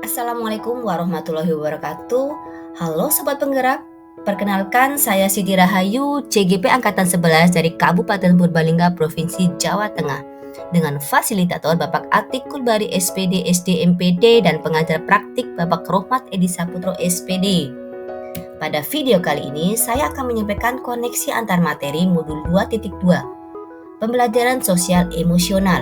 Assalamualaikum warahmatullahi wabarakatuh. Halo Sobat Penggerak, perkenalkan saya Siti Rahayu, CGP Angkatan 11 dari Kabupaten Purbalingga, Provinsi Jawa Tengah. Dengan fasilitator Bapak Atik Kulbari SPD, SD, MPD, dan pengajar praktik Bapak Rohmat Edi Saputro SPD. Pada video kali ini, saya akan menyampaikan koneksi antar materi modul 2.2, pembelajaran sosial emosional.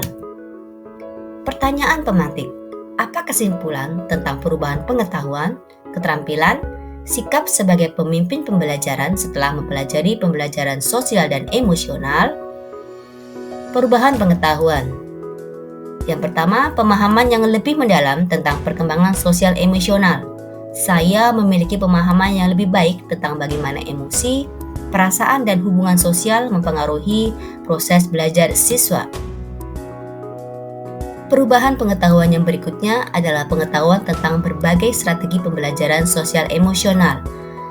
Pertanyaan pemantik. Apa kesimpulan tentang perubahan pengetahuan, keterampilan, sikap sebagai pemimpin pembelajaran setelah mempelajari pembelajaran sosial dan emosional? Perubahan pengetahuan. Yang pertama, pemahaman yang lebih mendalam tentang perkembangan sosial emosional. Saya memiliki pemahaman yang lebih baik tentang bagaimana emosi, perasaan, dan hubungan sosial mempengaruhi proses belajar siswa. Perubahan pengetahuan yang berikutnya adalah pengetahuan tentang berbagai strategi pembelajaran sosial emosional.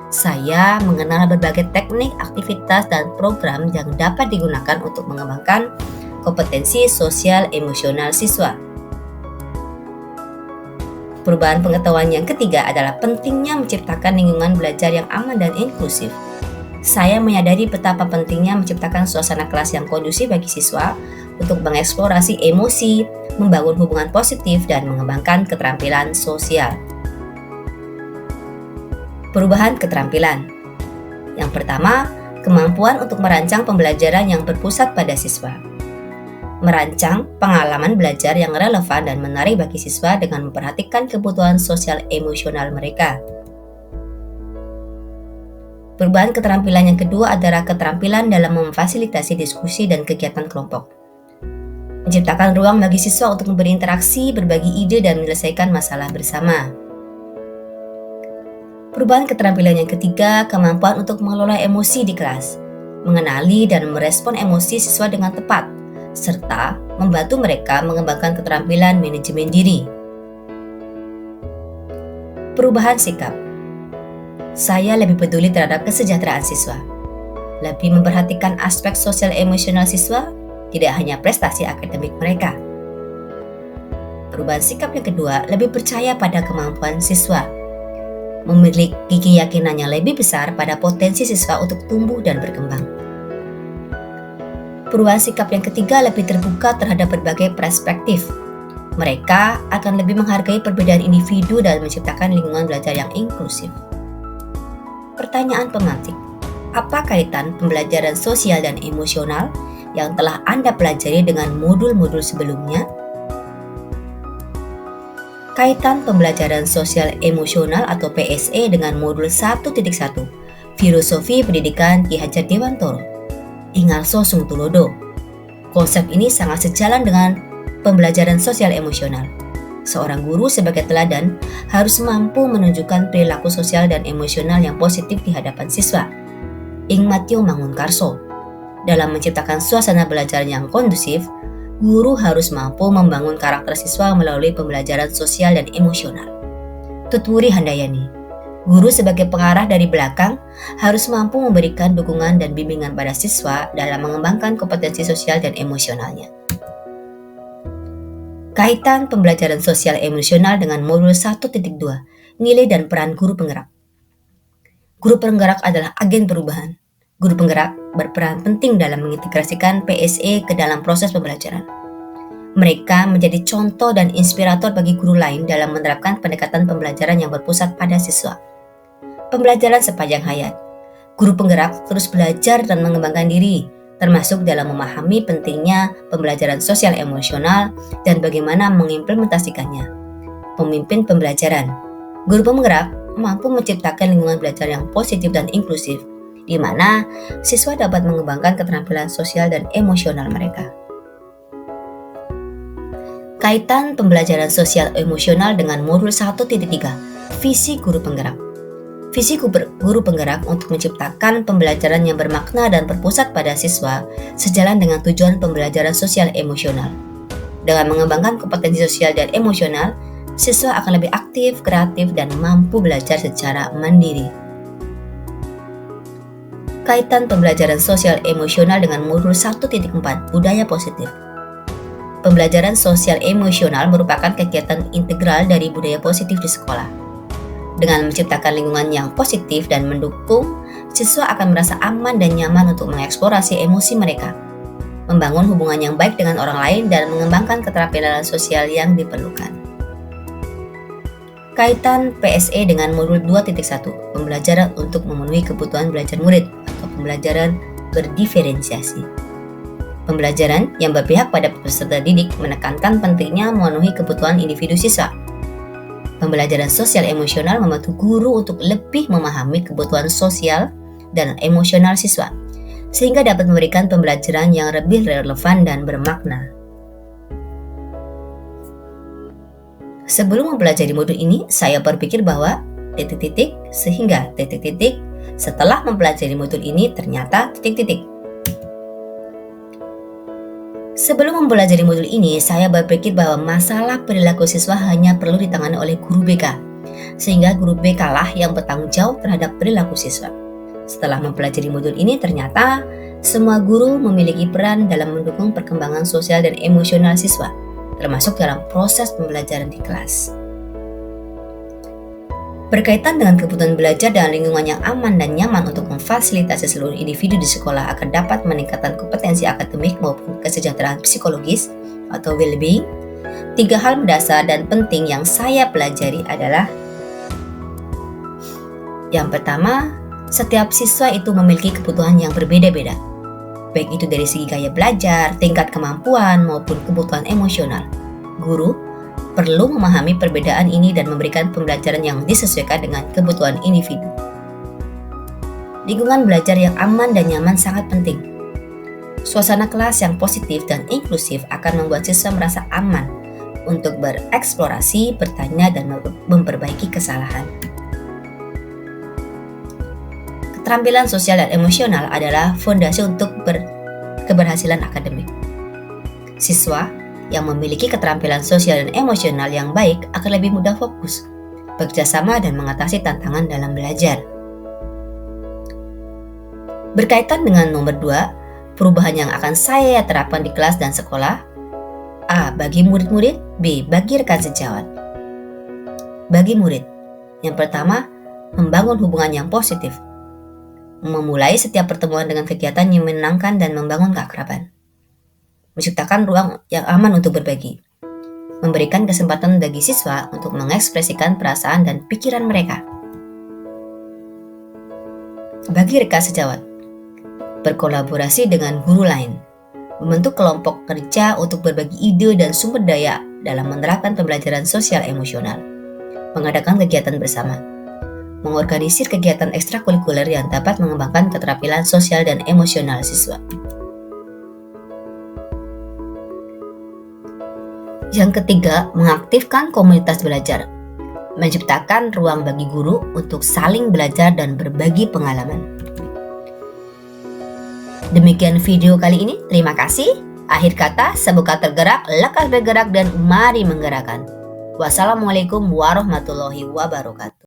Saya mengenal berbagai teknik, aktivitas, dan program yang dapat digunakan untuk mengembangkan kompetensi sosial emosional siswa. Perubahan pengetahuan yang ketiga adalah pentingnya menciptakan lingkungan belajar yang aman dan inklusif. Saya menyadari betapa pentingnya menciptakan suasana kelas yang kondusif bagi siswa untuk mengeksplorasi emosi, membangun hubungan positif, dan mengembangkan keterampilan sosial. Perubahan keterampilan. Yang pertama, kemampuan untuk merancang pembelajaran yang berpusat pada siswa. Merancang pengalaman belajar yang relevan dan menarik bagi siswa dengan memperhatikan kebutuhan sosial emosional mereka. Perubahan keterampilan yang kedua adalah keterampilan dalam memfasilitasi diskusi dan kegiatan kelompok. Menciptakan ruang bagi siswa untuk berinteraksi, berbagi ide, dan menyelesaikan masalah bersama. Perubahan keterampilan yang ketiga, kemampuan untuk mengelola emosi di kelas, mengenali dan merespon emosi siswa dengan tepat, serta membantu mereka mengembangkan keterampilan manajemen diri. Perubahan sikap. Saya lebih peduli terhadap kesejahteraan siswa, lebih memperhatikan aspek sosial emosional siswa, tidak hanya prestasi akademik mereka. Perubahan sikap yang kedua, lebih percaya pada kemampuan siswa, memiliki keyakinan yang lebih besar pada potensi siswa untuk tumbuh dan berkembang. Perubahan sikap yang ketiga, lebih terbuka terhadap berbagai perspektif. Mereka akan lebih menghargai perbedaan individu dan menciptakan lingkungan belajar yang inklusif. Pertanyaan pemantik. Apa kaitan pembelajaran sosial dan emosional yang telah Anda pelajari dengan modul-modul sebelumnya? Kaitan pembelajaran sosial emosional atau PSE dengan modul 1.1 Filosofi Pendidikan Ki Hajar Dewantoro, Ingalso Sungtulodo. Konsep ini sangat sejalan dengan pembelajaran sosial emosional. Seorang guru sebagai teladan harus mampu menunjukkan perilaku sosial dan emosional yang positif di hadapan siswa. Ingmatio Mangunkarso. Dalam menciptakan suasana belajar yang kondusif, guru harus mampu membangun karakter siswa melalui pembelajaran sosial dan emosional. Tutwuri Handayani. Guru sebagai pengarah dari belakang harus mampu memberikan dukungan dan bimbingan pada siswa dalam mengembangkan kompetensi sosial dan emosionalnya. Kaitan pembelajaran sosial emosional dengan modul 1.2, nilai dan peran guru penggerak. Guru penggerak adalah agen perubahan. Guru penggerak berperan penting dalam mengintegrasikan PSE ke dalam proses pembelajaran. Mereka menjadi contoh dan inspirator bagi guru lain dalam menerapkan pendekatan pembelajaran yang berpusat pada siswa. Pembelajaran sepanjang hayat. Guru penggerak terus belajar dan mengembangkan diri, termasuk dalam memahami pentingnya pembelajaran sosial emosional dan bagaimana mengimplementasikannya. Pemimpin pembelajaran. Guru penggerak mampu menciptakan lingkungan belajar yang positif dan inklusif, di mana siswa dapat mengembangkan keterampilan sosial dan emosional mereka. Kaitan pembelajaran sosial emosional dengan modul 1.3, visi guru penggerak. Visi guru penggerak untuk menciptakan pembelajaran yang bermakna dan berpusat pada siswa sejalan dengan tujuan pembelajaran sosial emosional. Dengan mengembangkan kompetensi sosial dan emosional, siswa akan lebih aktif, kreatif, dan mampu belajar secara mandiri. Kaitan pembelajaran sosial emosional dengan modul 1.4, budaya positif. Pembelajaran sosial emosional merupakan kegiatan integral dari budaya positif di sekolah. Dengan menciptakan lingkungan yang positif dan mendukung, siswa akan merasa aman dan nyaman untuk mengeksplorasi emosi mereka, membangun hubungan yang baik dengan orang lain, dan mengembangkan keterampilan sosial yang diperlukan. Kaitan PSE dengan modul 2.1, pembelajaran untuk memenuhi kebutuhan belajar murid atau pembelajaran berdiferensiasi. Pembelajaran yang berpihak pada peserta didik menekankan pentingnya memenuhi kebutuhan individu siswa. Pembelajaran sosial emosional membantu guru untuk lebih memahami kebutuhan sosial dan emosional siswa, sehingga dapat memberikan pembelajaran yang lebih relevan dan bermakna. Sebelum mempelajari modul ini, saya berpikir bahwa ... sehingga ... setelah mempelajari modul ini ternyata ... Sebelum mempelajari modul ini, saya berpikir bahwa masalah perilaku siswa hanya perlu ditangani oleh guru BK, sehingga guru BK lah yang bertanggung jawab terhadap perilaku siswa. Setelah mempelajari modul ini, ternyata semua guru memiliki peran dalam mendukung perkembangan sosial dan emosional siswa, termasuk dalam proses pembelajaran di kelas. Berkaitan dengan kebutuhan belajar dan lingkungan yang aman dan nyaman untuk memfasilitasi seluruh individu di sekolah agar dapat meningkatkan kompetensi akademik maupun kesejahteraan psikologis atau well-being, 3 hal mendasar dan penting yang saya pelajari adalah: yang pertama, setiap siswa itu memiliki kebutuhan yang berbeda-beda, baik itu dari segi gaya belajar, tingkat kemampuan, maupun kebutuhan emosional. Guru perlu memahami perbedaan ini dan memberikan pembelajaran yang disesuaikan dengan kebutuhan individu. Lingkungan belajar yang aman dan nyaman sangat penting. Suasana kelas yang positif dan inklusif akan membuat siswa merasa aman untuk bereksplorasi, bertanya, dan memperbaiki kesalahan. Keterampilan sosial dan emosional adalah fondasi untuk keberhasilan akademik. Siswa yang memiliki keterampilan sosial dan emosional yang baik akan lebih mudah fokus, bekerja sama, dan mengatasi tantangan dalam belajar. Berkaitan dengan nomor 2, perubahan yang akan saya terapkan di kelas dan sekolah: A. Bagi murid-murid, B. Bagi rekan sejawat. Bagi murid, yang pertama, membangun hubungan yang positif. Memulai setiap pertemuan dengan kegiatan yang menyenangkan dan membangun keakraban. Menciptakan ruang yang aman untuk berbagi. Memberikan kesempatan bagi siswa untuk mengekspresikan perasaan dan pikiran mereka. Bagi rekan sejawat, berkolaborasi dengan guru lain. Membentuk kelompok kerja untuk berbagi ide dan sumber daya dalam menerapkan pembelajaran sosial emosional. Mengadakan kegiatan bersama. Mengorganisir kegiatan ekstrakurikuler yang dapat mengembangkan keterampilan sosial dan emosional siswa. Yang ketiga, mengaktifkan komunitas belajar. Menciptakan ruang bagi guru untuk saling belajar dan berbagi pengalaman. Demikian video kali ini, terima kasih. Akhir kata, semoga tergerak, lekas bergerak, dan mari menggerakkan. Wassalamualaikum warahmatullahi wabarakatuh.